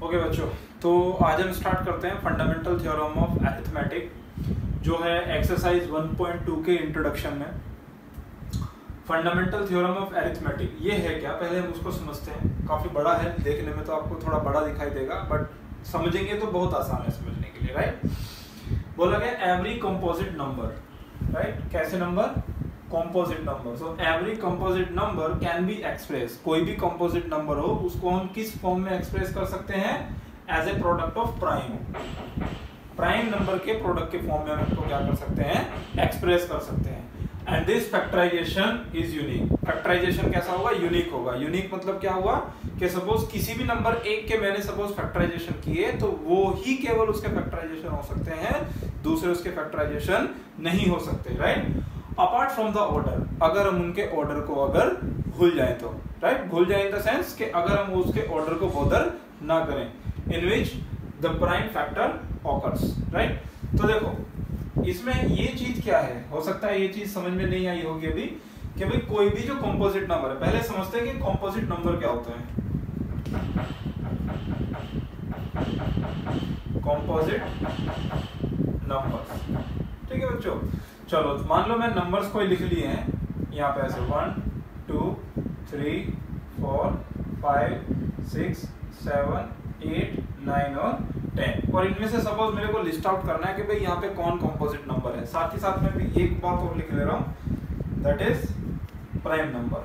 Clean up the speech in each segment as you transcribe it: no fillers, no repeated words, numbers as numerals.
Okay बच्चों, तो आज हम स्टार्ट करते हैं फंडामेंटल थ्योरम ऑफ अरिथमेटिक, जो है एक्सरसाइज 1.2 के इंट्रोडक्शन में। फंडामेंटल थ्योरम ऑफ अरिथमेटिक ये है क्या, पहले हम उसको समझते हैं। काफी बड़ा है, देखने में तो आपको थोड़ा बड़ा दिखाई देगा, बट समझेंगे तो बहुत आसान है समझने के लिए, राइट। बोला गया एवरी कंपोजिट नंबर, राइट। कैसे number? Composite number. So every composite number can be express, कोई भी कंपोजिट नंबर हो उसको हम किस फॉर्म में एक्सप्रेस कर सकते हैं? As a product of prime. Prime number के प्रोडक्ट के फॉर्म में हम इसको क्या कर सकते हैं? एक्सप्रेस कर सकते हैं। And this factorization is unique. Factorization कैसा होगा? यूनिक होगा। यूनिक मतलब क्या हुआ कि सपोज किसी भी नंबर एक के मैंने सपोज फैक्टराइजेशन किए तो वो ही केवल उसके फैक्टराइजेशन हो सकते हैं, दूसरे उसके फैक्टराइजेशन नहीं हो सकते, right. Apart from the order, अगर हम उनके ऑर्डर को अगर भूल जाए तो, राइट। भूल जाए इन द सेंस कि अगर हम उसके ऑर्डर को बॉदर ना करें, in which the prime factor occurs, right. तो देखो इसमें ये चीज क्या है, हो सकता है ये चीज समझ में नहीं आई होगी अभी कि भाई कोई भी जो कंपोजिट नंबर है, पहले समझते हैं कि कंपोजिट नंबर क्या होता है। कंपोजिट नंबर्स, ठीक है बच्चों। चलो मान लो मैं नंबर्स कोई लिख लिए हैं यहाँ पे ऐसे 1 2 3 4 5 6 7 8 9 और 10, और इनमें से सपोज मेरे को लिस्ट आउट करना है कि भाई यहाँ पे कौन कंपोजिट नंबर है। साथ ही साथ में भी एक बात और लिख ले रहा हूँ, दैट इज प्राइम नंबर,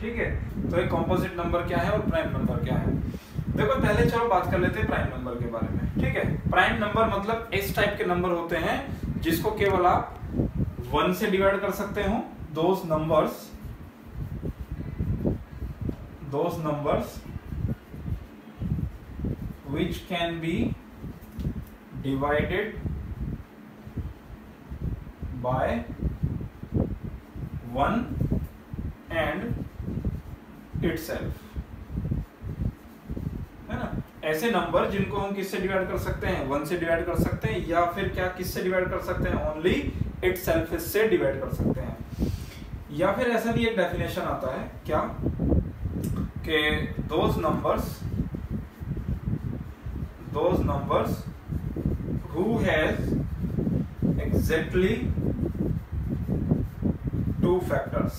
ठीक है। तो एक कंपोजिट नंबर क्या है और प्राइम नंबर क्या है। देखो पहले चलो बात कर लेते हैं प्राइम नंबर के बारे में, ठीक है। प्राइम नंबर मतलब इस टाइप के नंबर होते हैं जिसको केवल आप 1 से डिवाइड कर सकते हो। Those numbers which can be divided by 1 and itself, है ना। ऐसे नंबर जिनको हम किससे डिवाइड कर सकते हैं? 1 से डिवाइड कर सकते हैं, या फिर क्या किससे डिवाइड कर सकते हैं? ओनली इटसेल्फ से डिवाइड कर सकते हैं। या फिर ऐसा भी एक डेफिनेशन आता है क्या कि those numbers who has exactly 2 factors,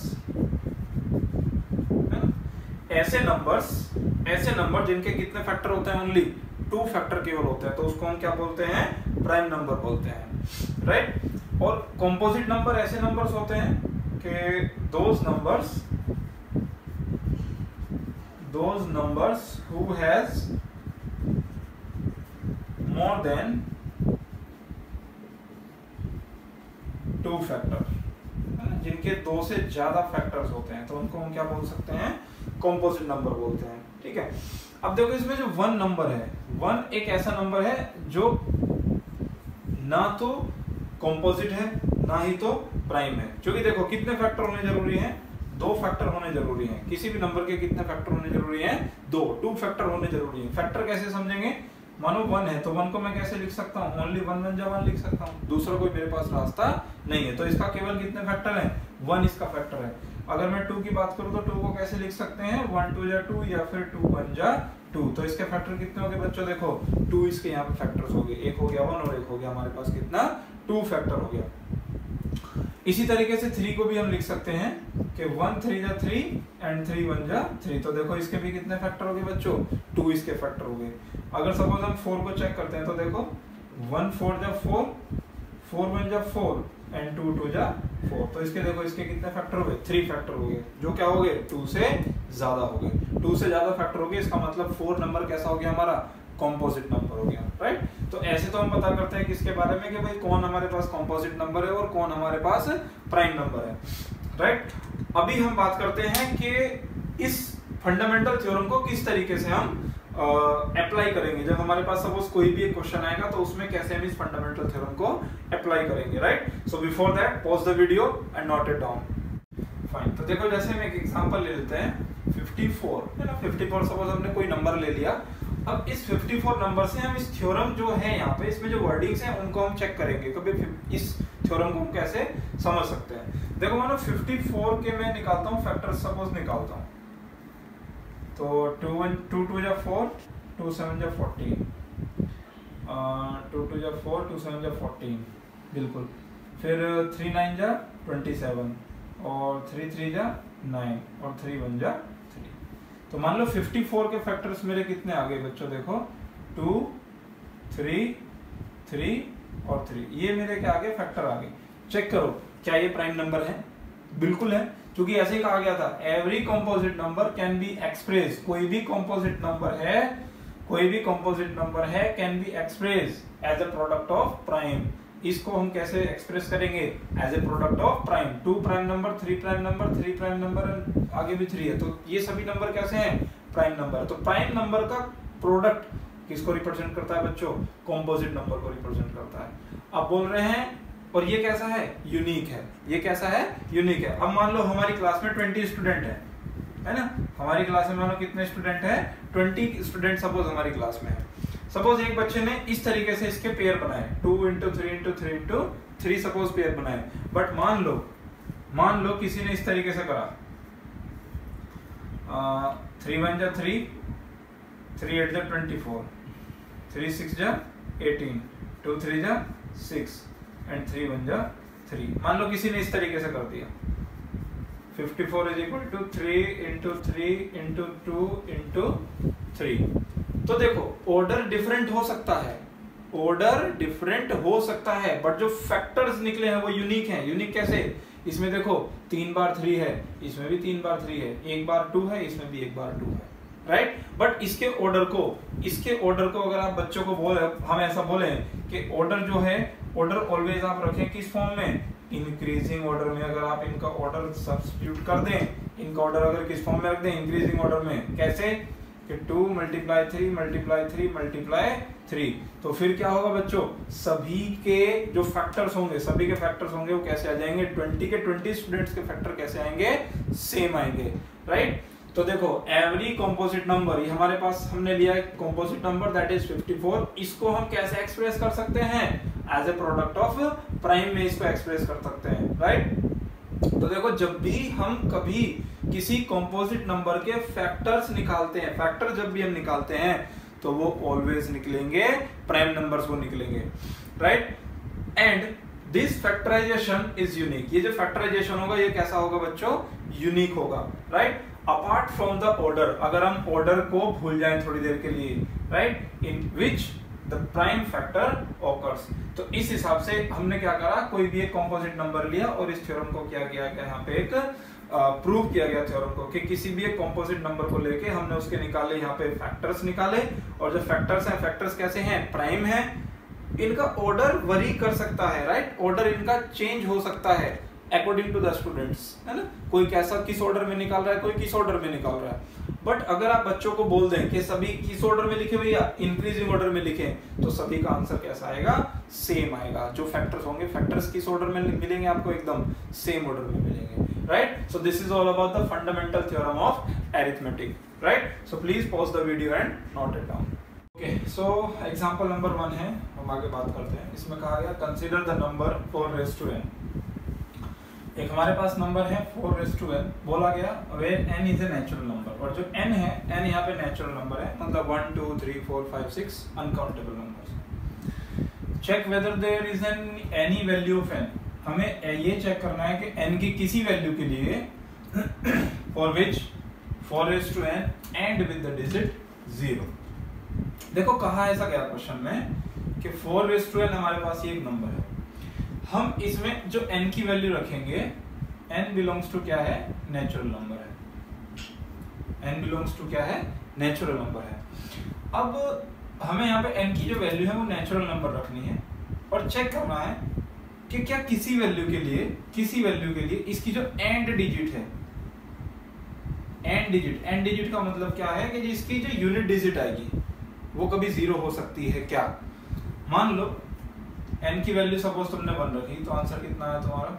ऐसे नंबर जिनके कितने फैक्टर होते हैं? ओनली 2 फैक्टर केवल होते हैं, तो उसको हम क्या बोलते हैं? प्राइम नंबर बोलते हैं, राइट। और कंपोजिट नंबर ऐसे नंबर्स होते हैं कि those numbers who has more than 2 factor, जिनके 2 से ज्यादा फैक्टर्स होते हैं तो उनको हम क्या बोल सकते हैं? कंपोजिट नंबर बोलते हैं, ठीक है। अब देखो इसमें जो 1 नंबर है, 1 एक ऐसा नंबर है जो ना तो कंपोजिट है ना ही तो प्राइम है। क्योंकि देखो कितने फैक्टर होने जरूरी हैं? 2 फैक्टर होने जरूरी हैं। किसी भी नंबर के कितने फैक्टर होने जरूरी हैं? 2 फैक्टर होने जरूरी हैं। फैक्टर कैसे समझेंगे? मानो 1 है तो 1 को मैं कैसे लिख सकता हूँ? ओनली 1 1 जा 1 लिख सकता हूँ, दूसरा कोई मेरे पास रास्ता नहीं है। तो इसका केवल कितने फैक्टर हैं? 1 इसका फैक्टर है। अगर मैं 2 की बात करूँ तो 2 को कैसे लिख सकते हैं? 1 2 जा 2 या फिर 2 1 जा 2। तो इसके फैक्टर कितने हो गए बच्चों? देखो 2 इसके यहाँ पे फैक्टर्स हो गए, एक हो गया 1 और एक हो गया हमारे पास कितना? 2 फैक्टर हो गया। इसी तरीके से 3 को भी हम लिख सकते हैं कि 1 3 जा 3 एंड 3 1 जा 3। तो देखो इसके भी कितने फैक्टर हो गए बच्चों? 2 इसके फैक्टर हो गए। अगर सपोज हम 4 को चेक करते हैं तो देखो 1 4 जा 4, 4 1 जा 4 एंड 2 2 जा 4। तो इसके देखो इसके कितने फैक्टर हो गए? 3 फैक्टर हो गए, जो क्या हो गए? 2 से ज्यादा हो गए। 2 से ज्यादा फैक्टर हो गए, इसका मतलब 4 नंबर कैसा हो गया हमारा? कंपोजिट नंबर हो गया, राइट। तो ऐसे तो हम पता करते हैं किसके बारे में कि भाई कौन हमारे पास कंपोजिट नंबर है और कौन हमारे पास प्राइम नंबर है, राइट। अभी हम बात करते हैं कि इस फंडामेंटल थ्योरम को किस तरीके से हम अप्लाई करेंगे। जब हमारे पास सपोज कोई भी एक क्वेश्चन आएगा तो उसमें कैसे हम इस फंडामेंटल थ्योरम को अप्लाई करेंगे, right. So before that pause the video and note it down. Fine, तो देखो जैसे हम एक एग्जांपल ले लेते हैं 54, है ना। 54 सपोज हमने कोई नंबर ले लिया। अब इस 54 नंबर से हम इस थ्योरम जो है यहाँ पे इसमें जो वर्डिंग्स हैं उनको हम चेक करेंगे कि इस थ्योरम को हम कैसे समझ सकते हैं। देखो मानो 54 के मैं निकालता हूँ फैक्टर, सपोज निकालता हूँ तो 2 2 जा 4, 2 7 जा 14, 2 2 जा 4, 2 7 जा 14 बिल्कुल। फिर 3 9 जा 27 और 3 3 जा 9 और 3 1 जा 3। तो मान लो 54 के फैक्टर्स मेरे कितने आ गए बच्चों, देखो 2 3 3 और 3, ये मेरे क्या आ गए, फैक्टर आ गए। चेक करो क्या ये प्राइम नंबर है, बिल्कुल है, क्योंकि ऐसे ही कहा गया था every composite number can be express, कोई भी कंपोजिट नंबर है, कोई भी कंपोजिट नंबर है can be express as a product of prime. इसको हम कैसे एक्सप्रेस करेंगे, as a product of prime. 2 prime number, 3 prime number, 3 prime number, आगे भी 3 है, तो ये सभी नंबर कैसे हैं, प्राइम नंबर। तो प्राइम नंबर का प्रोडक्ट किसको रिप्रेजेंट करता है बच्चों, कंपोजिट नंबर को रिप्रेजेंट करता है। अब बोल रहे हैं और ये कैसा है, यूनिक है, ये कैसा है, यूनिक है। अब मान लो हमारी क्लास में 20 स्टूडेंट है ना, हमारी क्लास में मानो कितने स्टूडेंट है, 20 स्टूडेंट सपोज हमारी क्लास में है। सपोज एक बच्चे ने इस तरीके से इसके पेयर बनाए, 2 × 3 × 3 × 3 सपोज पेयर बनाए, बट मान लो किसी ने इस तरीके से करा 3 1 जा 3, 3 8 जा 24, 3 6 जा 18, 2 3 जा 6 एंड 3 1 जा 3। मान लो किसी ने इस तरीके से कर दिया 54 = 3 × 3 × 2 × 3। तो देखो ऑर्डर डिफरेंट हो सकता है, ऑर्डर डिफरेंट हो सकता है, बट जो फैक्टर्स निकले हैं वो यूनिक हैं। यूनिक कैसे, इसमें देखो 3 बार 3 है, इसमें भी 3 बार 3 है, 1 बार 2 है, इसमें भी 1 बार 2 है, राइट। बट इसके ऑर्डर को अगर आप बच्चों को बोले, हम ऐसा बोले कि ऑर्डर जो है, ऑर्डर ऑलवेज आप रखें किस फॉर्म में, इंक्रीजिंग ऑर्डर में। अगर आप इनका ऑर्डर सब्स्टिट्यूट कर दें, इनका ऑर्डर अगर किस फॉर्म में रख दें, इंक्रीजिंग ऑर्डर में, कैसे कि 2 × 3 × 3 × 3, तो फिर क्या होगा बच्चों, सभी के जो फैक्टर्स होंगे, सभी के फैक्टर्स होंगे वो कैसे आ जाएंगे, 20 के 20 स्टूडेंट्स के फैक्टर कैसे आएंगे, सेम आएंगे, राइट। तो देखो एवरी कंपोजिट नंबर, ये हमारे पास हमने लिया है कंपोजिट नंबर दैट इज 54, इसको हम कैसे एक्सप्रेस कर सकते हैं, as a product of prime में इसको एक्सप्रेस कर सकते हैं, राइट। तो देखो जब भी हम कभी किसी कंपोजिट नंबर के फैक्टर्स निकालते हैं, फैक्टर जब भी हम निकालते हैं तो वो ऑलवेज निकलेंगे प्राइम नंबर्स को निकलेंगे, right. And this factorization is unique, ये जो फैक्टराइजेशन होगा ये कैसा होगा बच्चों, यूनिक होगा, right. Apart from the order, अगर हम ऑर्डर को भूल जाएं थोड़ी देर के लिए, right, in which the prime factor occurs. तो इस हिसाब से हमने क्या करा, कोई भी एक कंपोजिट नंबर लिया और इस थ्योरम को क्या किया गया, यहाँ पे एक प्रूव किया गया थ्योरम को, कि किसी भी एक कंपोजिट नंबर को लेके हमने उसके निकाले यहाँ पे फैक्टर्स निकाले, और जो फैक्टर्स हैं, फैक्टर्स कैसे हैं, प्राइम है, इनका ऑर्डर वरी कर सकता है, राइट, ऑर्डर इनका चेंज हो सकता है अकॉर्डिंग टू द स्टूडेंट्स, है ना, कोई कैसा किस ऑर्डर में निकाल रहा है, कोई किस ऑर्डर में निकाल रहा है। बट अगर आप बच्चों को बोल दें कि सभी किस ऑर्डर में लिखे भैया, इंक्रीजिंग ऑर्डर में लिखें, तो सभी का आंसर कैसा आएगा, सेम आएगा। जो फैक्टर्स होंगे, फैक्टर्स किस ऑर्डर में मिलेंगे आपको, एकदम सेम ऑर्डर में मिलेंगे, right. So this is all about the fundamental theorem of arithmetic, right. So please pause the video and note it down. Okay, so example number 1 है, हम आगे बात करते हैं। इसमें कहा गया कंसीडर द नंबर 4n। एक हमारे पास नंबर है 4n, बोला गया where n is a natural number, और जो n है, n यहाँ पे नेचुरल नंबर है, मतलब 1 2 3 4 5 6 uncountable numbers. Check whether there is any value of n, हमें ये चेक करना है कि n की किसी वैल्यू के लिए for which 4n and with the digit 0। देखो कहा ऐसा गया क्वेश्चन में कि 4n हमारे पास ये एक नंबर है, हम इसमें जो n की वैल्यू रखेंगे, n बिलोंग्स टू क्या है, नेचुरल नंबर है, n बिलोंग्स टू क्या है, नेचुरल नंबर है। अब हमें यहाँ पे n की जो वैल्यू है वो नेचुरल नंबर रखनी है, और चेक करना है कि क्या किसी वैल्यू के लिए इसकी जो एंड डिजिट है, एंड डिजिट का मतलब क्या है कि इसकी जो यूनिट डिजिट आएगी वो कभी 0 हो सकती है क्या। मान लो n की वैल्यू सपोज तुमने 1 रखी, तो आंसर कितना है तुम्हारा,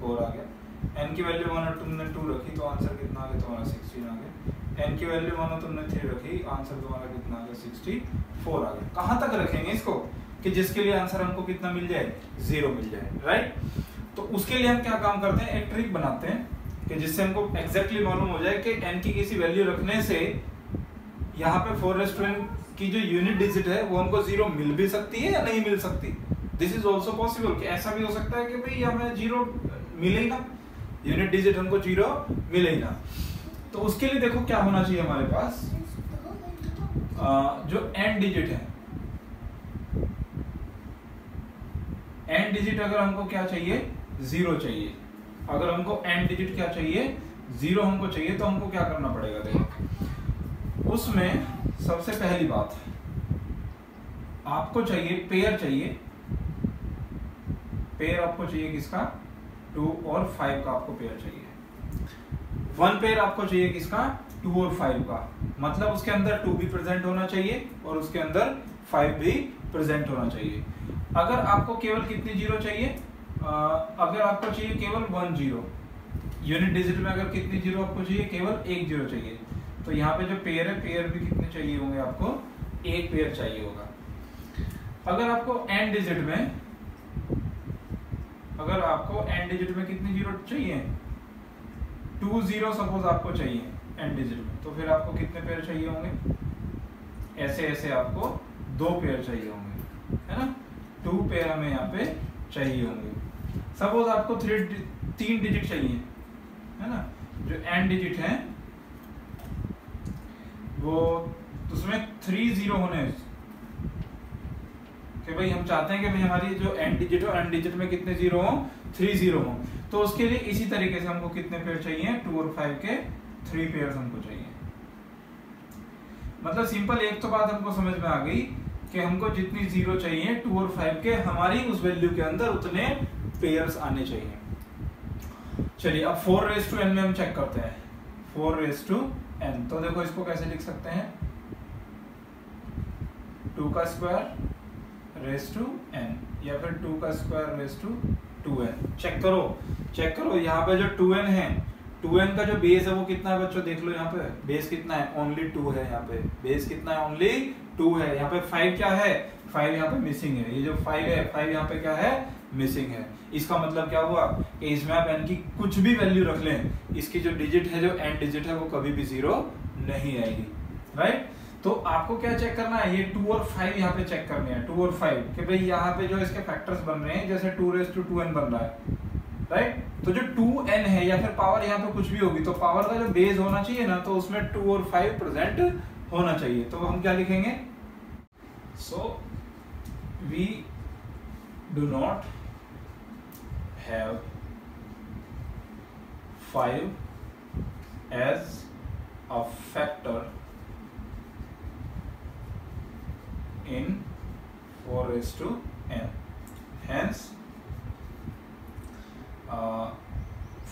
4 आ गया। n की वैल्यू मानो तुमने 2 रखी, तो आंसर कितना आ गया तुम्हारा, 16 आ गया। n की वैल्यू मानो तुमने 3 रखी, आंसर तुम्हारा कितना आ गया, 64 आ गया। कहाँ तक रखेंगे इसको कि जिसके लिए आंसर हमको कितना मिल जाए, 0 मिल जाए, राइट। तो उसके लिए हम क्या काम करते हैं, एक ट्रिक बनाते हैं कि जिससे हमको एग्जैक्टली मालूम हो जाए कि n की किसी वैल्यू रखने से यहाँ पे 4n की जो यूनिट डिजिट है वो हमको 0 मिल भी सकती है या नहीं मिल सकती। दिस इज ऑल्सो पॉसिबल कि ऐसा भी हो सकता है कि भाई हमें 0 मिले ही ना, यूनिट डिजिट हमको 0 मिले ही ना। तो उसके लिए देखो क्या होना चाहिए हमारे पास, जो n डिजिट है, n डिजिट अगर हमको क्या चाहिए 0 चाहिए, अगर हमको n डिजिट क्या चाहिए 0 हमको चाहिए, तो हमको क्या करना पड़ेगा देखो। उसमें सबसे पहली बात आपको चाहिए पेयर चाहिए, पेयर आपको चाहिए किसका 2 और 5 का आपको पेयर चाहिए। 1 पेयर आपको चाहिए किसका 2 और 5 का, मतलब उसके अंदर 2 भी प्रेजेंट होना चाहिए और उसके अंदर 5 भी प्रेजेंट होना चाहिए। अगर आपको केवल कितनी 0 चाहिए, अगर आपको चाहिए केवल 1 0, यूनिट डिजिट में अगर कितनी 0 आपको चाहिए केवल 1 0 चाहिए, तो यहाँ पे जो पेयर है पेयर भी कितने चाहिए होंगे आपको 1 पेयर चाहिए होगा। अगर आपको n डिजिट में, अगर आपको n डिजिट में कितनी 0 चाहिए 2 0 सपोज आपको चाहिए n डिजिट में, तो फिर आपको कितने पेयर चाहिए होंगे, ऐसे ऐसे आपको 2 पेयर चाहिए होंगे, है ना, 2 पेयर हमें यहाँ पे चाहिए होंगे। सपोज आपको 3 डिजिट चाहिए, है ना, जो n डिजिट है वो उसमें 3 0 होने, कि भाई हम चाहते हैं कि भाई हमारी जो n डिजिट हो, n डिजिट में कितने 0 हो 3 0 हो, तो उसके लिए इसी तरीके से हमको कितने पेयर चाहिए 2 और 5 के 3 पेयर्स हमको चाहिए। मतलब सिंपल एक तो बात हमको समझ में आ गई कि हमको जितनी 0 चाहिए 2 और 5 के, हमारी उस वैल्यू के अंदर उतने पेयर्स आने चाहिए। चलिए अब 4n में हम चेक करते हैं, 4n, तो देखो इसको कैसे लिख सकते हैं 2 का स्क्वायर रेस टू n, या फिर 2 का square raise to 2n। Check करो यहाँ पे जो 2n है, 2n का जो बेस है वो कितना है बच्चों, देख लो यहाँ पे बेस कितना है, ओनली 2 है, यहाँ पे बेस कितना है, ओनली 2 है। यहाँ पे 5 क्या है, 5 यहाँ पे मिसिंग है, ये जो 5 है 5 यहाँ पे क्या है मिसिंग है। इसका मतलब क्या हुआ कि इसमें आप n की कुछ भी वैल्यू रख लें, इसकी जो डिजिट है, जो n डिजिट है, वो कभी भी 0 नहीं आएगी, राइट। तो आपको क्या चेक करना है, ये 2 और 5 यहाँ पे चेक करने हैं, 2 और 5 कि भाई यहाँ पे जो इसके फैक्टर्स बन रहे हैं, जैसे 2n बन रहा है, राइट। तो जो 2n है या फिर पावर यहाँ पे कुछ भी होगी, तो पावर का जो बेस होना चाहिए ना, तो उसमें 2 और 5 प्रेजेंट होना चाहिए। तो हम क्या लिखेंगे, so we do not have 5 as a factor in 4n, hence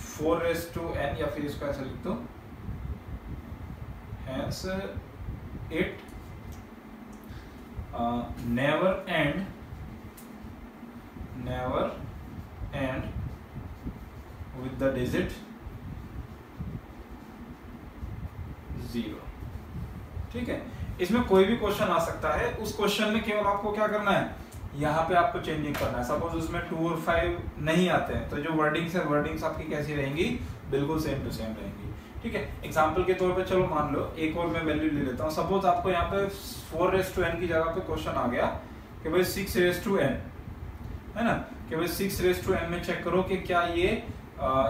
4n, या फिर इसको ऐसे लिख दो, hence it never end with the digit 0। ठीक है, इसमें कोई भी क्वेश्चन आ सकता है, उस क्वेश्चन में केवल आपको क्या करना है, यहाँ पे आपको चेंजिंग करना है। सपोज उसमें 2 और 5 नहीं आते हैं, तो जो वर्डिंग्स है, वर्डिंग्स आपकी कैसी रहेंगी, बिल्कुल सेम टू सेम रहेंगी। ठीक है, एग्जांपल के तौर पे चलो मान लो एक और मैं वैल्यू ले लेता हूँ। सपोज आपको यहाँ पे 4n की जगह पे क्वेश्चन आ गया कि भाई 6n, है ना, कि भाई 6n में चेक करो कि क्या ये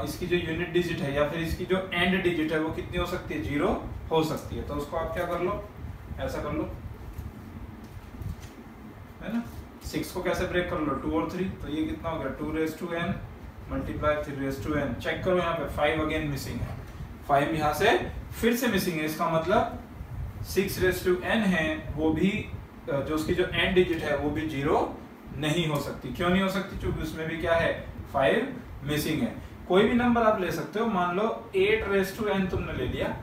इसकी जो यूनिट डिजिट है या फिर इसकी जो एंड डिजिट है वो कितनी हो सकती है, 0 हो सकती है। तो उसको आप क्या कर लो, ऐसा कर लो, है ना, 6 को कैसे ब्रेक कर लो, 2 और 3, तो ये कितना हो गया 2n मल्टीप्लाई 3n। चेक करो यहाँ पे 5 अगेन मिसिंग है, 5 यहाँ से फिर से मिसिंग है, इसका मतलब 6n है, वो भी जो उसकी जो एंड डिजिट है वो भी 0 नहीं हो सकती। क्यों नहीं हो सकती, क्योंकि उसमें भी क्या है 5 मिसिंग है। कोई भी नंबर आप ले सकते हो, मान लो 8n तुमने ले लिया,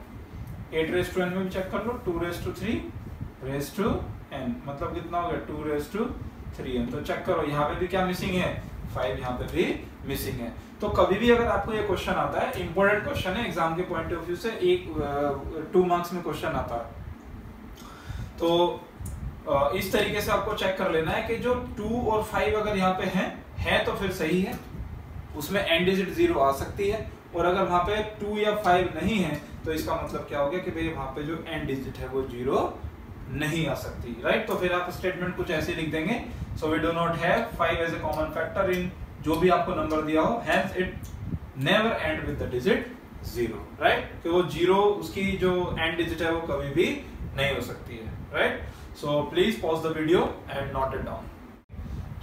8n में भी चेक कर लो, 2/3n, मतलब कितना हो गया 2/3n। तो चेक करो यहाँ पे भी क्या मिसिंग है, 5 यहाँ पे भी मिसिंग है। तो कभी भी अगर आपको ये क्वेश्चन आता है, इंपॉर्टेंट क्वेश्चन है एग्जाम के पॉइंट ऑफ व्यू से, 2 मार्क्स में क्वेश्चन आता है, तो इस तरीके से आपको चेक कर लेना है कि जो 2 और 5 अगर यहाँ पे है तो फिर सही है, उसमें एंड डिजिट 0 आ सकती है, और अगर वहां पे 2 या 5 नहीं है तो इसका मतलब क्या हो गया कि भाई वहां पे जो एंड डिजिट है वो 0 नहीं आ सकती, राइट। तो फिर आप स्टेटमेंट कुछ ऐसे लिख देंगे, so we do not have 5 as a common factor in जो भी आपको नंबर दिया हो, hence it never end with the digit 0, right. कि वो 0 उसकी जो एंड डिजिट है वो कभी भी नहीं हो सकती है, right. So please pause the video and note it down.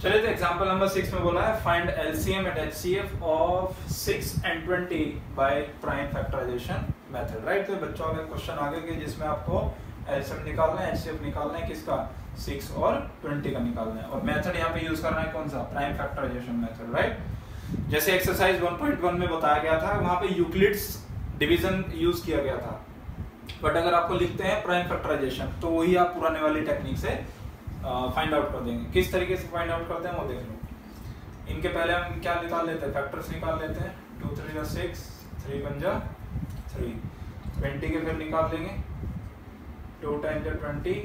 चलिए, तो एग्जांपल नंबर 6 में बोला है find LCM and HCF of 6 and 20 by prime factorization method, right. तो बच्चों का क्वेश्चन आगे के जिसमें आपको एलसीएम निकालना है, एचसीएफ निकालना है, किसका 6 और 20 का निकालना है, और मेथड यहाँ पे यूज करना है कौन सा, प्राइम फैक्टराइजेशन मेथड, राइट। जैसे एक्सरसाइज 1.1 में बताया गया था, वहां पे यूक्लिड्स डिवीजन यूज किया गया था, बट अगर आपको लिखते हैं प्राइम फैक्टराइजेशन तो वही आप पुराने वाली टेक्निक से फाइंड आउट कर देंगे। किस तरीके से फाइंड आउट करते हैं वो देख लो। इनके पहले हम क्या निकाल लेते हैं, फैक्टर्स निकाल लेते हैं। 2 3 जा 6, 3 1 जा 3, 20 के फिर निकाल लेंगे। 2 10 जा 20,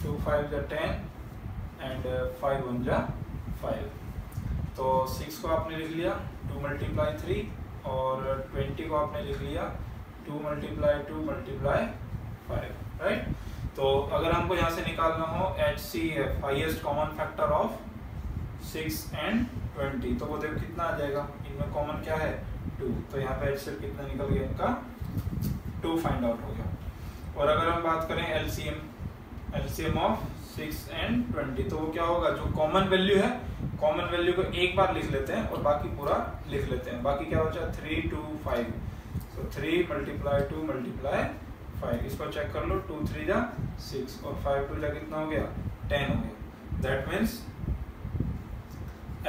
2 5 जा 10 एंड 5 1 जा 5। तो 6 को आपने लिख लिया 2 × 3 और 20 को आपने लिख लिया 2 × 2 × 5, राइट। तो अगर हमको यहाँ से निकालना हो HCF highest common factor of 6 and 20, तो वो देखो कितना आ जाएगा, इनमें कॉमन क्या है 2, तो यहाँ पे HCF कितना निकल गया, इनका 2 फाइंड आउट हो गया। और अगर हम बात करें LCM ऑफ 6 and 20, तो वो क्या होगा, जो कॉमन वैल्यू है, कॉमन वैल्यू को एक बार लिख लेते हैं और बाकी पूरा लिख लेते हैं। बाकी क्या बचा 3 2 5, तो 3 × 2 × 5, इसको चेक कर लो, 2 3 जा 6 और 5 2 जा कितना हो गया 10 हो गया। That means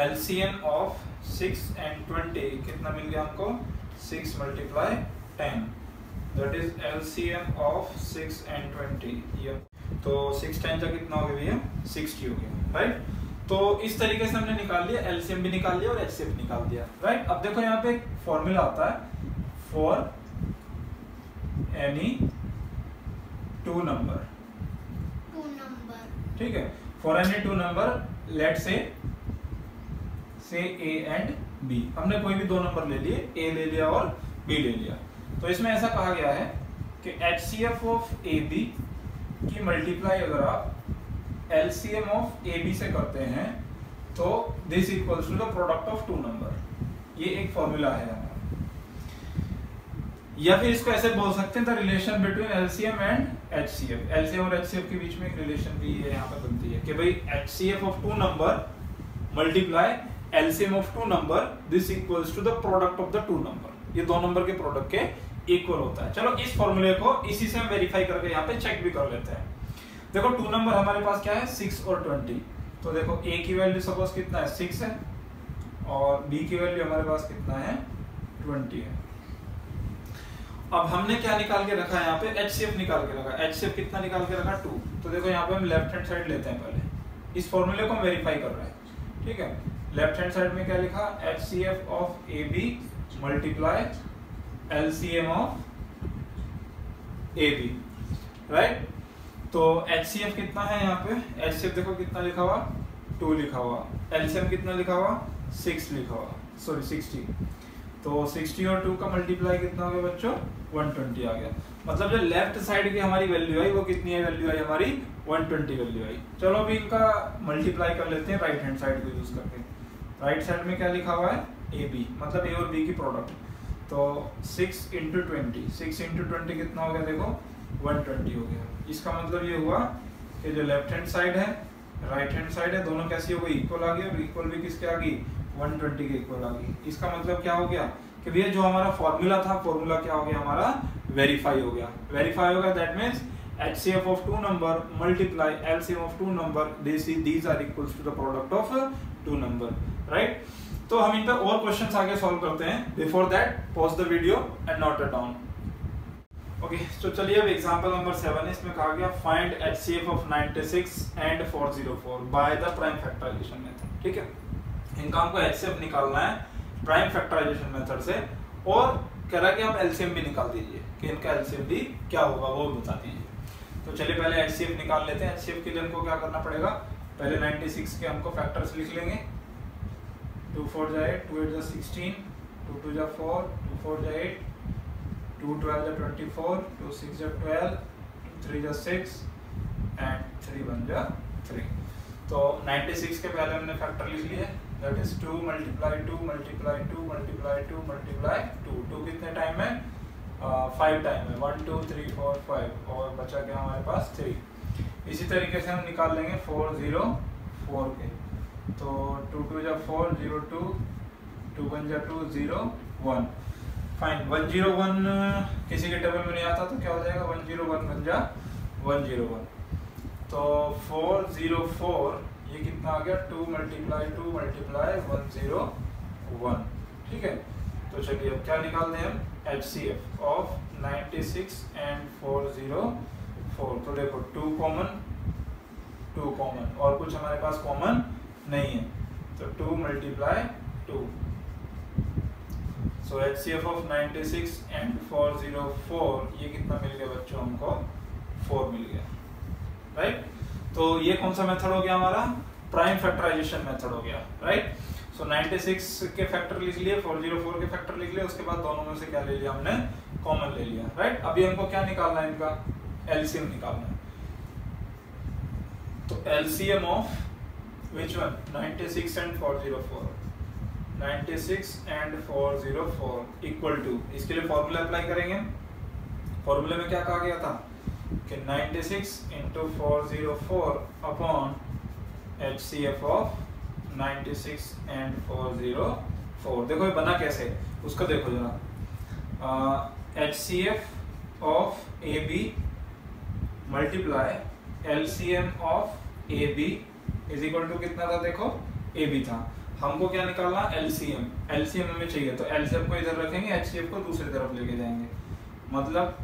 LCM of 6 and 20 कितना मिल गया हमको, 6 × 10, that is LCM of 6 and 20। ये तो 6 10 जा कितना हो गया भैया 60 हो गया, राइट। तो इस तरीके से हमने निकाल लिया, LCM भी निकाल लिया और HCF निकाल दिया, राइट। अब देखो यहाँ पे एक फॉर्मूला आता है फॉर एनी टू नंबर, ठीक है। For any two number let say A and B, हमने कोई भी दो नंबर ले लिए, A ले लिया और B ले लिया। तो इसमें ऐसा कहा गया है कि HCF ऑफ AB की मल्टीप्लाई अगर आप LCM ऑफ AB से करते हैं तो this equals to the product of two number. ये एक फॉर्मूला है हमारा, या फिर इसको ऐसे बोल सकते हैं the relation between LCM and HCF। LCM और HCF के बीच में एक रिलेशन भी है यहाँ पर बनती है कि भाई HCF of two number multiply LCM of two number, this equals to the product of the two number. ये दो नंबर के प्रोडक्ट के इक्वल होता है। चलो इस फॉर्मूले को इसी से हम वेरीफाई करके यहाँ पे चेक भी कर लेते हैं। देखो टू नंबर हमारे पास क्या है 6 और 20, तो देखो A की वैल्यू सपोज कितना है 6 है और B की वैल्यू हमारे पास कितना है 20 है। अब हमने क्या निकाल के रखा है यहाँ पे, HCF निकाल के रखा है। HCF कितना निकाल के रखा 2, तो देखो यहाँ पे हम लेफ्ट हैंड साइड लेते हैं, पहले इस फॉर्मूले को हम वेरीफाई कर रहे हैं, ठीक है। लेफ्ट हैंड साइड में क्या लिखा, HCF of AB multiply LCM of AB, right. तो HCF कितना है यहाँ पे, HCF देखो कितना लिखा हुआ 2 लिखा हुआ, LCM कितना लिखा हुआ 6 लिखा हुआ, सॉरी 60। तो 60 और 2 का मल्टीप्लाई कितना हो गया बच्चों 120 आ गया। मतलब जो लेफ्ट साइड की हमारी वैल्यू आई वो कितनी है, वैल्यू आई हमारी 120 वैल्यू आई। चलो अभी इनका मल्टीप्लाई कर लेते हैं राइट हैंड साइड को यूज करके। राइट साइड में क्या लिखा हुआ है AB, मतलब A और B की प्रोडक्ट। तो 6 × 20, 6 × 20 कितना हो गया देखो 120 हो गया। इसका मतलब ये हुआ कि जो लेफ्ट हैंड साइड है राइट हैंड साइड है दोनों कैसी हो गई इक्वल आ गई, और इक्वल भी किसके आ गई 120 के इक्वल आ गई। इसका मतलब क्या हो गया कि भैया जो हमारा फॉर्मूला था, फॉर्मूला क्या हो गया हमारा वेरीफाई हो गया। वेरीफाई हो गया that means HCF of two number multiply LCM of two number, these are equals to the product of two number, right? तो हम इन पे और क्वेश्चंस आगे सॉल्व करते हैं। Before that pause the video and note it down. Okay, तो चलिए अब एग्जांपल नंबर 7 इसमें कहा गया find HCF of 96 and 404 by the prime factorization method. ठीक है, इनका हमको HCF निकालना है प्राइम फैक्टराइजेशन मेथड से, और कह रहा है कि आप LCM भी निकाल दीजिए कि इनका LCM भी क्या होगा वो बता दीजिए। तो चलिए पहले HCF निकाल लेते हैं। HCF के लिए हमको क्या करना पड़ेगा, पहले 96 के हमको फैक्टर्स लिख लेंगे। 2 4 जाए 2 8 16, 2 2 जा 4, 2 4 जा 8, 2 12 जा 24, 2 6 जा 12, 2 3 जा 6 एंड 3 1 जा 3। तो 96 के पहले हमने फैक्टर लिख लिए, that is 2 multiply 2 multiply 2 multiply 2 multiply 2। 2 कितने टाइम है? 5 टाइम है, 1 2 3 4 5, और बचा क्या हमारे पास 3। इसी तरीके से हम निकाल लेंगे 4 0 4 के, तो 2 2 जा 4 0 2, 2 1 जा 2 0 1। फाइन, 1 0 1 किसी के टेबल में नहीं आता तो क्या हो जाएगा? 1 0 1 बन जा 1 0 1। तो 4 0 4 ये कितना आ गया? 2 मल्टीप्लाई 2 मल्टीप्लाई 1 0 1। ठीक है, तो चलिए अब क्या निकालते हैं हम? HCF of 96 and 404। तो देखो 2 कॉमन और कुछ हमारे पास कॉमन नहीं है, तो 2 multiply 2। So HCF of 96 and 404 ये कितना मिल गया बच्चों? हमको 4 मिल गया, राइट। तो ये कौन सा मेथड हो गया हमारा? प्राइम फैक्टराइजेशन मेथड हो गया, राइट। सो 96 के फैक्टर लिख लिए, 404 के फैक्टर लिख लिए, उसके बाद दोनों में से क्या ले लिया हमने? कॉमन ले लिया, राइट। अभी हमको क्या निकालना है? इनका एलसीएम निकालना है। तो LCM of which one? 96 and 404। 96 and 404 equal to, इसके लिए फॉर्मूला अप्लाई करेंगे। फॉर्मूले में क्या कहा गया था कि 96 into 404 upon HCF of 96 and 404। देखो ये बना कैसे, उसको देखो जरा। HCF of AB multiply LCM of AB is equal to कितना था? देखो AB था, हमको क्या निकालना? LCM। LCM हमें चाहिए, तो LCM को इधर रखेंगे, HCF को दूसरी तरफ लेके जाएंगे। मतलब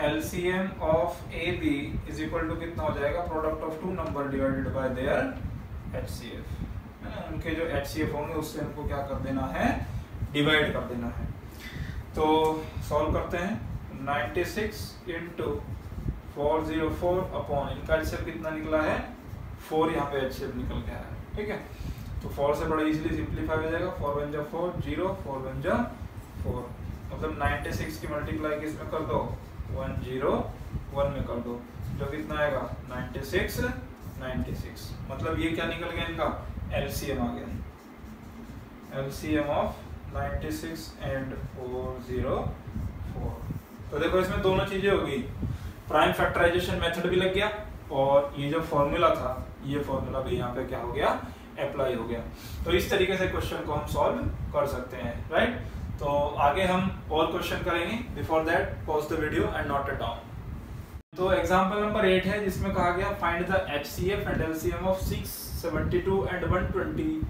LCM of AB is equal to कितना हो जाएगा? Product of two number divided by their HCF, है ना। उनके जो HCF होंगे उससे हमको क्या कर देना है? डिवाइड कर देना है। तो सॉल्व करते हैं। 96 इंटू 404 अपॉन इनका HCF कितना निकला है? 4 यहाँ पे HCF निकल गया है, ठीक है। तो 4 से बड़ा इजीली सिंप्लीफाई हो जाएगा। 4 1 जा 4 0, 4 1 जा 4। मतलब 96 की मल्टीप्लाई किस में कर दो? 1 0 1 में कर दो, जो कितना आएगा? 96 96। मतलब ये क्या निकल गया? इनका LCM आ गया। LCM of 96 and 404। तो देखो इसमें दोनों चीजें हो गई, प्राइम फैक्टराइजेशन मेथड भी लग गया, और ये जो फॉर्मूला था ये फॉर्मूला भी यहाँ पे क्या हो गया? अप्लाई हो गया। तो इस तरीके से क्वेश्चन को हम सॉल्व कर सकते हैं, राइट। तो आगे हम और क्वेश्चन करेंगे। Before that pause the video and note it down. तो एग्जांपल नंबर 8 है, जिसमें कहा गया find the HCF and LCM of 6 72 and 120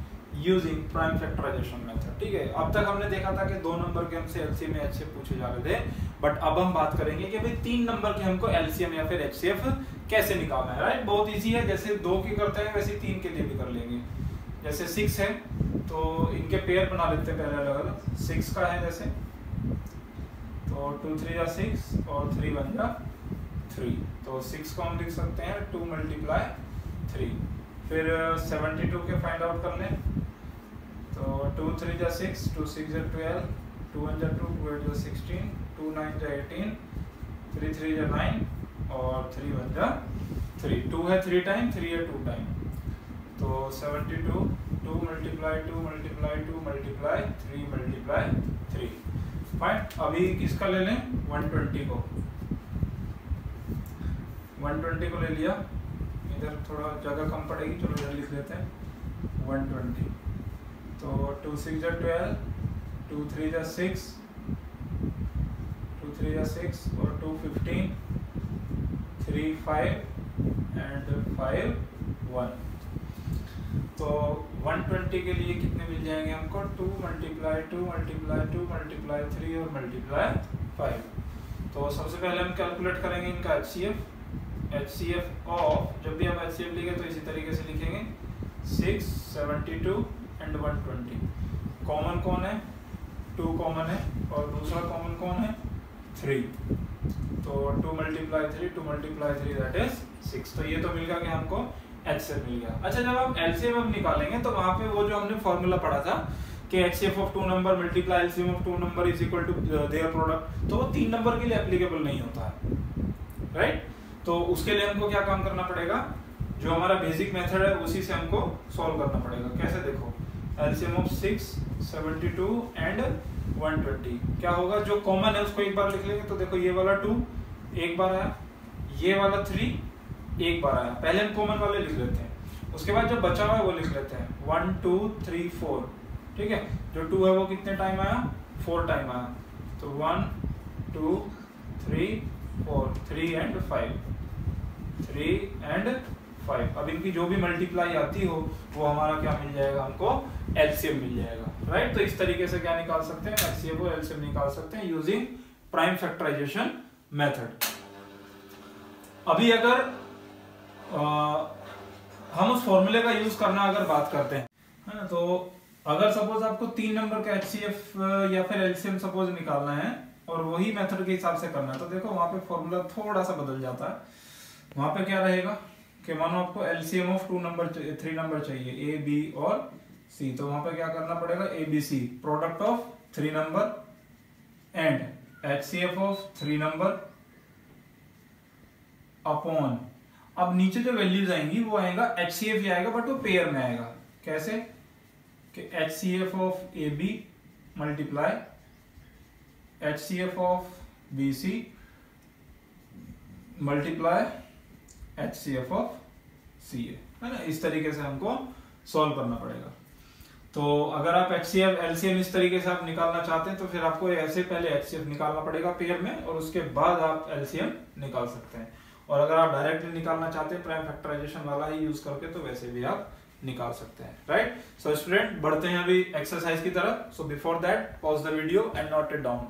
using prime factorization method. ठीक है, अब तक हमने देखा था कि 2 नंबर के हमसे LCM या HCF पूछे जा रहे थे, बट अब हम बात करेंगे कि भाई 3 नंबर के हमको LCM या फिर HCF कैसे निकालना है, राइट। बहुत इजी है, जैसे 2 की करते हैं वैसे 3 के लिए भी कर लेंगे। जैसे 6 है तो इनके पेयर बना लेते हैं पहले अलग अलग। 6 का है जैसे, तो 2 3 जा 6 और 3 1 जा 3, तो 6 को हम लिख सकते हैं 2 मल्टीप्लाई 3। फिर 72 के फाइंड आउट कर लें, तो 2 3 जा 6, 2 6 जा 12, 2 1 जा 2, 2 8 जा 16, 2 9 जा 18, 3 3 जा 9 और 3 1 जा 3। 2 है 3 टाइम, 3 है 2 टाइम, तो 72 2 multiply 2 multiply 2 multiply 3 multiply 3। Fine, अभी किसका ले लें? 120 को। 120 को ले लिया, इधर थोड़ा जगह कम पड़ेगी, चलो इधर लिख लेते हैं 120। तो 2 6 जा 12, 2 3 जा 6, 2 3 जा 6 और 2 15, 3 5 एंड 5 1। तो 120 के लिए कितने मिल जाएंगे हमको? 2 मल्टीप्लाई 2 मल्टीप्लाई 2 मल्टीप्लाई 3 और मल्टीप्लाई 5। तो सबसे पहले हम कैलकुलेट करेंगे इनका HCF। HCF ऑफ, जब भी हम HCF लिखे तो इसी तरीके से लिखेंगे 6 72 एंड 120। कॉमन कौन है? 2 कॉमन है, और दूसरा कॉमन कौन है? 3। तो 2 मल्टीप्लाई 3 2 मल्टीप्लाई 3 दैट इज 6। तो ये तो मिल गया कि हमको HCF मिल गया। अच्छा, जब हम LCM अब निकालेंगे तो वहां पे वो जो हमने फॉर्मूला पढ़ा था कि HCF of two number multiply LCM of two number is equal to their product, तो वो 3 नंबर के लिए एप्लीकेबल नहीं होता है, राइट। तो उसके लिए हमको क्या काम करना पड़ेगा, जो हमारा बेसिक मेथड है उसी से हमको सॉल्व करना पड़ेगा। कैसे, देखो LCM ऑफ 6, 72 एंड 120 क्या होगा, जो कॉमन है उसको एक बार लिख लेंगे। तो देखो ये वाला 2 एक बार आया, ये वाला 3 एक बार आया, पहले हम कॉमन वाले लिख लेते हैं, उसके बाद जो बचा हुआ है वो लिख लेते हैं 1 2 3 4, ठीक है। जो 2 है वो कितने टाइम आया, 4 टाइम आया, तो 1 2 3 4, 3 एंड 5, 3 एंड 5। अब इनकी जो भी मल्टीप्लाई आती हो वो हमारा क्या मिल जाएगा, हमको LCM मिल जाएगा, राइट। तो इस तरीके से क्या निकाल सकते हैं, HCF और LCM निकाल सकते हैं यूजिंग प्राइम फैक्टराइजेशन मेथड। अभी अगर हम उस फॉर्मूले का यूज करना अगर बात करते हैं, है ना, तो अगर सपोज आपको 3 नंबर का HCF या फिर LCM सपोज निकालना है और वही मेथड के हिसाब से करना है, तो देखो वहां पे फॉर्मूला थोड़ा सा बदल जाता है। वहां पे क्या रहेगा कि मानो आपको LCM ऑफ 3 नंबर चाहिए, A, B और C, तो वहां पे क्या करना पड़ेगा, ABC product of 3 number and HCF of 3 number upon, अब नीचे जो वैल्यूज आएंगी वो आएगा HCF ही आएगा, बट वो पेयर में आएगा। कैसे कि HCF of AB multiply HCF of BC multiply HCF of CA, है ना। इस तरीके से हमको सॉल्व करना पड़ेगा। तो अगर आप HCF LCM इस तरीके से आप निकालना चाहते हैं तो फिर आपको ऐसे पहले HCF निकालना पड़ेगा पेयर में और उसके बाद आप LCM निकाल सकते हैं। और अगर आप डायरेक्टली निकालना चाहते हैं प्राइम फैक्टराइजेशन वाला ही यूज करके, तो वैसे भी आप निकाल सकते हैं, राइट। सो स्टूडेंट बढ़ते हैं अभी एक्सरसाइज की तरफ। So before that pause the video and note it down.